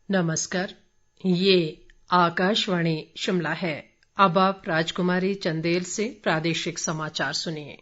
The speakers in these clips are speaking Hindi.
नमस्कार, ये आकाशवाणी शिमला है। अब आप राजकुमारी चंदेल से प्रादेशिक समाचार सुनिए।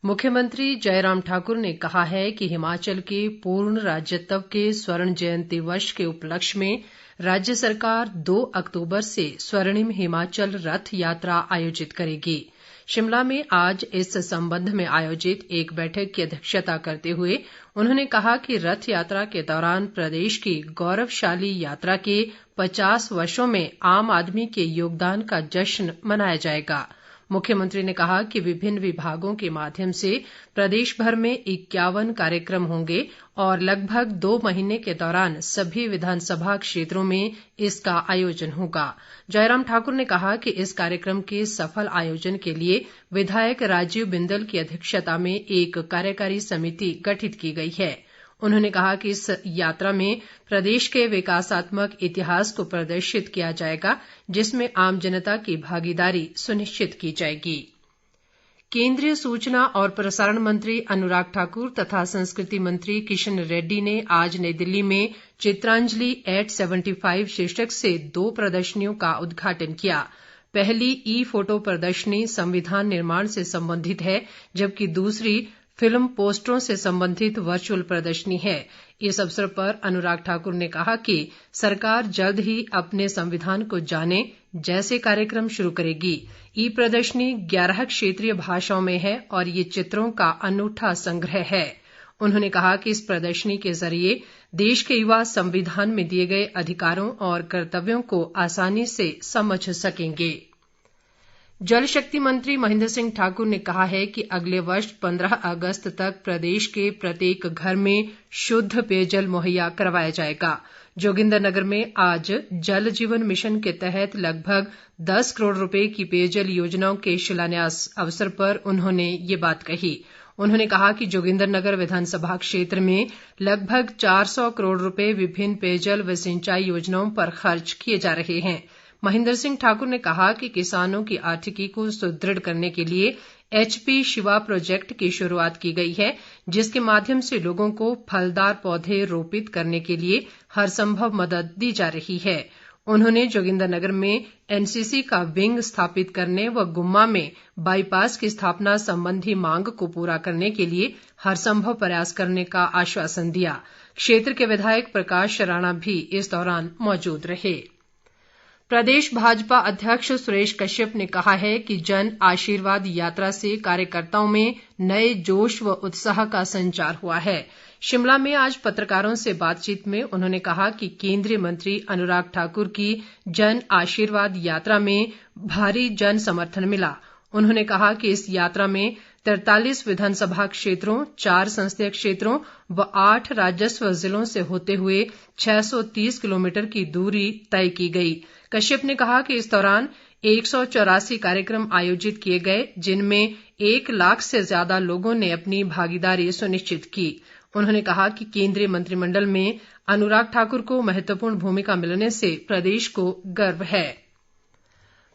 मुख्यमंत्री जयराम ठाकुर ने कहा है कि हिमाचल के पूर्ण राज्यत्व के स्वर्ण जयंती वर्ष के उपलक्ष्य में राज्य सरकार 2 अक्तूबर से स्वर्णिम हिमाचल रथ यात्रा आयोजित करेगी। शिमला में आज इस संबंध में आयोजित एक बैठक की अध्यक्षता करते हुए उन्होंने कहा कि रथ यात्रा के दौरान प्रदेश की गौरवशाली यात्रा के 50 वर्षों में आम आदमी के योगदान का जश्न मनाया जाएगा। मुख्यमंत्री ने कहा कि विभिन्न विभागों के माध्यम से प्रदेश भर में 51 कार्यक्रम होंगे और लगभग 2 महीने के दौरान सभी विधानसभा क्षेत्रों में इसका आयोजन होगा। जयराम ठाकुर ने कहा कि इस कार्यक्रम के सफल आयोजन के लिए विधायक राजीव बिंदल की अध्यक्षता में एक कार्यकारी समिति गठित की गई है। उन्होंने कहा कि इस यात्रा में प्रदेश के विकासात्मक इतिहास को प्रदर्शित किया जाएगा, जिसमें आम जनता की भागीदारी सुनिश्चित की जाएगी। केंद्रीय सूचना और प्रसारण मंत्री अनुराग ठाकुर तथा संस्कृति मंत्री किशन रेड्डी ने आज नई दिल्ली में चित्रांजलि @75 शीर्षक से 2 प्रदर्शनियों का उद्घाटन किया। पहली ई फोटो प्रदर्शनी संविधान निर्माण से संबंधित है, जबकि दूसरी फिल्म पोस्टरों से संबंधित वर्चुअल प्रदर्शनी है। इस अवसर पर अनुराग ठाकुर ने कहा कि सरकार जल्द ही अपने संविधान को जाने जैसे कार्यक्रम शुरू करेगी। ई प्रदर्शनी 11 क्षेत्रीय भाषाओं में है और ये चित्रों का अनूठा संग्रह है। उन्होंने कहा कि इस प्रदर्शनी के जरिए देश के युवा संविधान में दिए गए अधिकारों और कर्तव्यों को आसानी से समझ सकेंगे। जल शक्ति मंत्री महेंद्र सिंह ठाकुर ने कहा है कि अगले वर्ष 15 अगस्त तक प्रदेश के प्रत्येक घर में शुद्ध पेयजल मुहैया करवाया जाएगा। जोगिंद्रनगर में आज जल जीवन मिशन के तहत लगभग 10 करोड़ रुपए की पेयजल योजनाओं के शिलान्यास अवसर पर उन्होंने ये बात कही। उन्होंने कहा कि जोगिंद्रनगर विधानसभा क्षेत्र में लगभग 400 करोड़ रुपए विभिन्न पेयजल व सिंचाई योजनाओं पर खर्च किए जा रहे हैं। महेंद्र सिंह ठाकुर ने कहा कि किसानों की आर्थिकी को सुदृढ़ करने के लिए HP शिवा प्रोजेक्ट की शुरुआत की गई है, जिसके माध्यम से लोगों को फलदार पौधे रोपित करने के लिए हर संभव मदद दी जा रही है। उन्होंने जोगिंद्रनगर में NCC का विंग स्थापित करने व गुम्मा में बाईपास की स्थापना संबंधी मांग को पूरा करने के लिए हर संभव प्रयास करने का आश्वासन दिया। क्षेत्र के विधायक प्रकाश राणा भी इस दौरान मौजूद रहे। प्रदेश भाजपा अध्यक्ष सुरेश कश्यप ने कहा है कि जन आशीर्वाद यात्रा से कार्यकर्ताओं में नए जोश व उत्साह का संचार हुआ है। शिमला में आज पत्रकारों से बातचीत में उन्होंने कहा कि केंद्रीय मंत्री अनुराग ठाकुर की जन आशीर्वाद यात्रा में भारी जन समर्थन मिला। उन्होंने कहा कि इस यात्रा में 43 विधानसभा क्षेत्रों, 4 संसदीय क्षेत्रों व 8 राजस्व जिलों से होते हुए 630 किलोमीटर की दूरी तय की गई। कश्यप ने कहा कि इस दौरान 184 कार्यक्रम आयोजित किए गए, जिनमें 1 लाख से ज्यादा लोगों ने अपनी भागीदारी सुनिश्चित की। उन्होंने कहा कि केंद्रीय मंत्रिमंडल में अनुराग ठाकुर को महत्वपूर्ण भूमिका मिलने से प्रदेश को गर्व है।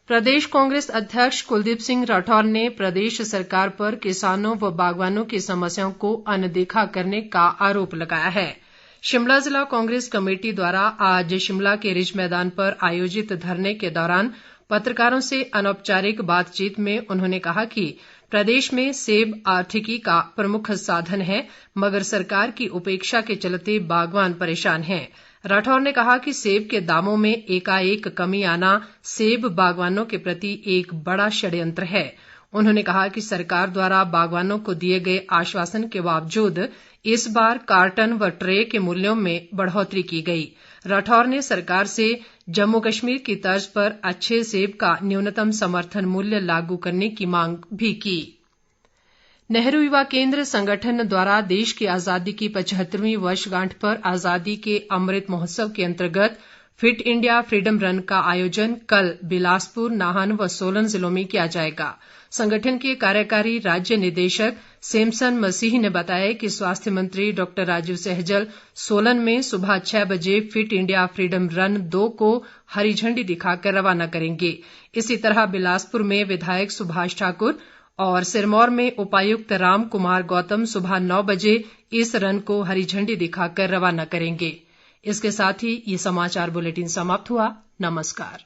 प्रदेश कांग्रेस अध्यक्ष कुलदीप सिंह राठौर ने प्रदेश सरकार पर किसानों व बागवानों की समस्याओं को अनदेखा करने का आरोप लगाया है। शिमला जिला कांग्रेस कमेटी द्वारा आज शिमला के रिज मैदान पर आयोजित धरने के दौरान पत्रकारों से अनौपचारिक बातचीत में उन्होंने कहा कि प्रदेश में सेब आर्थिकी का प्रमुख साधन है, मगर सरकार की उपेक्षा के चलते बागवान परेशान हैं। राठौर ने कहा कि सेब के दामों में एकाएक कमी आना सेब बागवानों के प्रति एक बड़ा षड्यंत्र है। उन्होंने कहा कि सरकार द्वारा बागवानों को दिए गए आश्वासन के बावजूद इस बार कार्टन व ट्रे के मूल्यों में बढ़ोतरी की गई। राठौर ने सरकार से जम्मू कश्मीर की तर्ज पर अच्छे सेब का न्यूनतम समर्थन मूल्य लागू करने की मांग भी की। नेहरू युवा केंद्र संगठन द्वारा देश की आजादी की 75वीं वर्षगांठ पर आजादी के अमृत महोत्सव के अंतर्गत फिट इंडिया फ्रीडम रन का आयोजन कल बिलासपुर, नाहन व सोलन जिलों में किया जाएगा। संगठन के कार्यकारी राज्य निदेशक सेमसन मसीह ने बताया कि स्वास्थ्य मंत्री डॉक्टर राजीव सहजल सोलन में सुबह 6 बजे फिट इंडिया फ्रीडम रन 2 को हरी झंडी दिखाकर रवाना करेंगे। इसी तरह बिलासपुर में विधायक सुभाष ठाकुर और सिरमौर में उपायुक्त राम कुमार गौतम सुबह 9 बजे इस रन को हरी झंडी दिखाकर रवाना करेंगे। इसके साथ ही ये समाचार बुलेटिन समाप्त हुआ। नमस्कार।